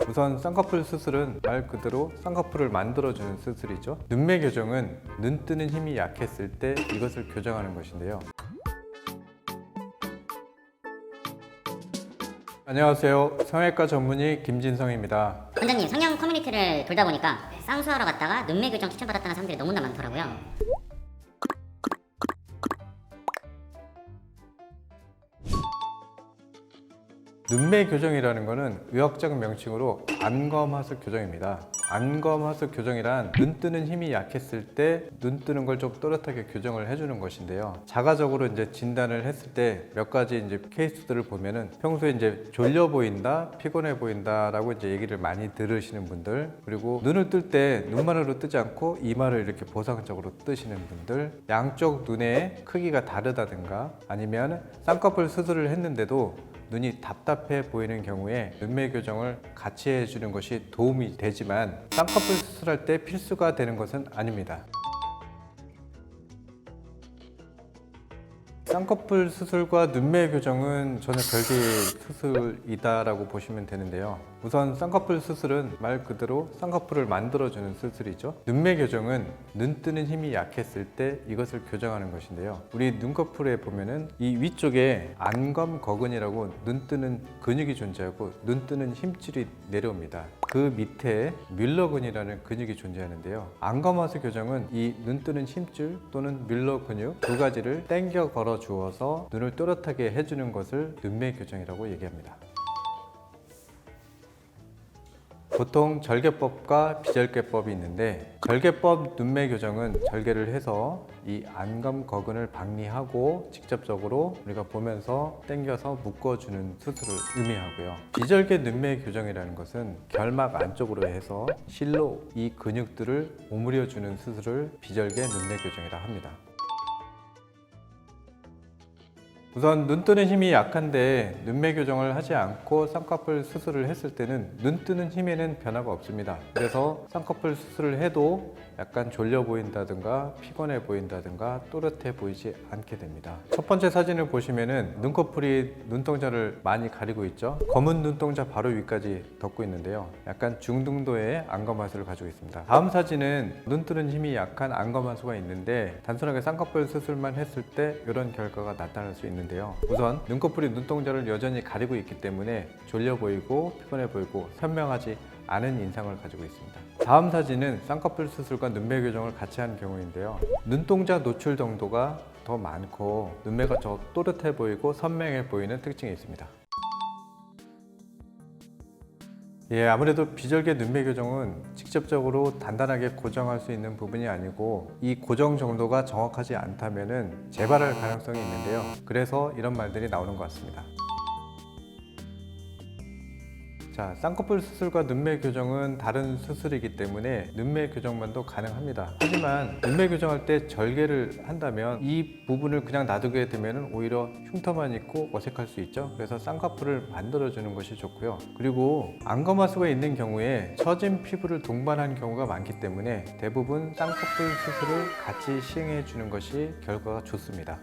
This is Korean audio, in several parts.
우선 쌍꺼풀 수술은 말 그대로 쌍꺼풀을 만들어주는 수술이죠. 눈매 교정은 눈 뜨는 힘이 약했을 때 이것을 교정하는 것인데요. 안녕하세요. 성형외과 전문의 김진성입니다. 원장님, 성형 커뮤니티를 돌다 보니까 쌍수하러 갔다가 눈매 교정 추천받았다는 사람들이 너무나 많더라고요. 눈매 교정이라는 것은 의학적 명칭으로 안검하수 교정입니다. 안검하수 교정이란 눈 뜨는 힘이 약했을 때 눈 뜨는 걸 좀 또렷하게 교정을 해주는 것인데요. 자가적으로 이제 진단을 했을 때 몇 가지 이제 케이스들을 보면은 평소에 이제 졸려 보인다, 피곤해 보인다라고 이제 얘기를 많이 들으시는 분들, 그리고 눈을 뜰 때 눈만으로 뜨지 않고 이마를 이렇게 보상적으로 뜨시는 분들, 양쪽 눈의 크기가 다르다든가 아니면 쌍꺼풀 수술을 했는데도 눈이 답답해 보이는 경우에 눈매 교정을 같이 해주는 것이 도움이 되지만 쌍꺼풀 수술할 때 필수가 되는 것은 아닙니다. 쌍꺼풀 수술과 눈매 교정은 전혀 별개의 수술이다라고 보시면 되는데요. 우선 쌍꺼풀 수술은 말 그대로 쌍꺼풀을 만들어주는 수술이죠. 눈매 교정은 눈 뜨는 힘이 약했을 때 이것을 교정하는 것인데요. 우리 눈꺼풀에 보면은 이 위쪽에 안검거근이라고 눈 뜨는 근육이 존재하고 눈 뜨는 힘줄이 내려옵니다. 그 밑에 뮬러근이라는 근육이 존재하는데요. 안검하수 교정은 이 눈 뜨는 힘줄 또는 뮬러 근육 두 가지를 당겨 걸어 주어서 눈을 또렷하게 해주는 것을 눈매 교정이라고 얘기합니다. 보통 절개법과 비절개법이 있는데, 절개법 눈매 교정은 절개를 해서 이 안검거근을 박리하고 직접적으로 우리가 보면서 당겨서 묶어주는 수술을 의미하고요. 비절개 눈매 교정이라는 것은 결막 안쪽으로 해서 실로 이 근육들을 오므려주는 수술을 비절개 눈매 교정이라 합니다. 우선 눈 뜨는 힘이 약한데 눈매 교정을 하지 않고 쌍꺼풀 수술을 했을 때는 눈 뜨는 힘에는 변화가 없습니다. 그래서 쌍꺼풀 수술을 해도 약간 졸려 보인다든가 피곤해 보인다든가 또렷해 보이지 않게 됩니다. 첫 번째 사진을 보시면은 눈꺼풀이 눈동자를 많이 가리고 있죠. 검은 눈동자 바로 위까지 덮고 있는데요. 약간 중등도의 안검하수를 가지고 있습니다. 다음 사진은 눈 뜨는 힘이 약한 안검하수가 있는데 단순하게 쌍꺼풀 수술만 했을 때 이런 결과가 나타날 수 있는데요. 우선 눈꺼풀이 눈동자를 여전히 가리고 있기 때문에 졸려 보이고 피곤해 보이고 선명하지 않은 인상을 가지고 있습니다. 다음 사진은 쌍꺼풀 수술과 눈매 교정을 같이 한 경우인데요. 눈동자 노출 정도가 더 많고 눈매가 더 또렷해 보이고 선명해 보이는 특징이 있습니다. 아무래도 비절개 눈매 교정은 직접적으로 단단하게 고정할 수 있는 부분이 아니고 이 고정 정도가 정확하지 않다면 재발할 가능성이 있는데요. 그래서 이런 말들이 나오는 것 같습니다. 자, 쌍꺼풀 수술과 눈매 교정은 다른 수술이기 때문에 눈매 교정만도 가능합니다. 하지만 눈매 교정할 때 절개를 한다면 이 부분을 그냥 놔두게 되면 오히려 흉터만 있고 어색할 수 있죠. 그래서 쌍꺼풀을 만들어주는 것이 좋고요. 그리고 안검하수가 있는 경우에 처진 피부를 동반한 경우가 많기 때문에 대부분 쌍꺼풀 수술을 같이 시행해 주는 것이 결과가 좋습니다.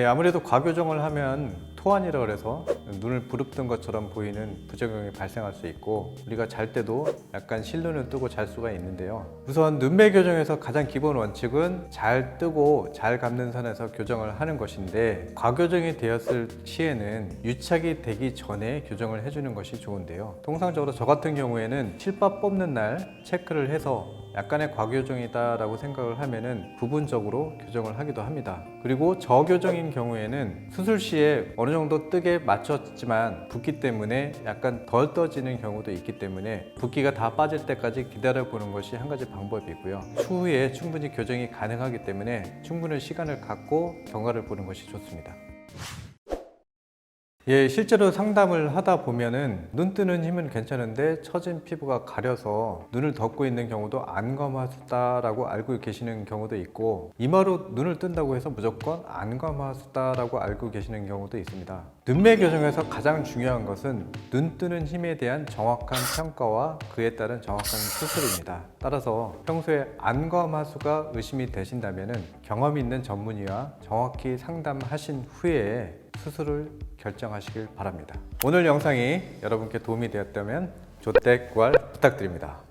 아무래도 과교정을 하면 토안이라 그래서 눈을 부릅뜬 것처럼 보이는 부작용이 발생할 수 있고 우리가 잘 때도 약간 실눈을 뜨고 잘 수가 있는데요. 우선 눈매 교정에서 가장 기본 원칙은 잘 뜨고 잘 감는 선에서 교정을 하는 것인데 과교정이 되었을 시에는 유착이 되기 전에 교정을 해주는 것이 좋은데요. 통상적으로 저 같은 경우에는 실밥 뽑는 날 체크를 해서 약간의 과교정이다 라고 생각을 하면은 부분적으로 교정을 하기도 합니다. 그리고 저교정인 경우에는 수술 시에 어느 정도 뜨게 맞췄지만 붓기 때문에 약간 덜 떠지는 경우도 있기 때문에 붓기가 다 빠질 때까지 기다려 보는 것이 한 가지 방법이고요. 추후에 충분히 교정이 가능하기 때문에 충분한 시간을 갖고 경과를 보는 것이 좋습니다. 실제로 상담을 하다 보면은 눈 뜨는 힘은 괜찮은데 처진 피부가 가려서 눈을 덮고 있는 경우도 안검하수다라고 알고 계시는 경우도 있고 이마로 눈을 뜬다고 해서 무조건 안검하수다라고 알고 계시는 경우도 있습니다. 눈매 교정에서 가장 중요한 것은 눈 뜨는 힘에 대한 정확한 평가와 그에 따른 정확한 수술입니다. 따라서 평소에 안검하수가 의심이 되신다면은 경험 있는 전문의와 정확히 상담하신 후에 수술을 결정하시길 바랍니다. 오늘 영상이 여러분께 도움이 되었다면 조댓 구알 부탁드립니다.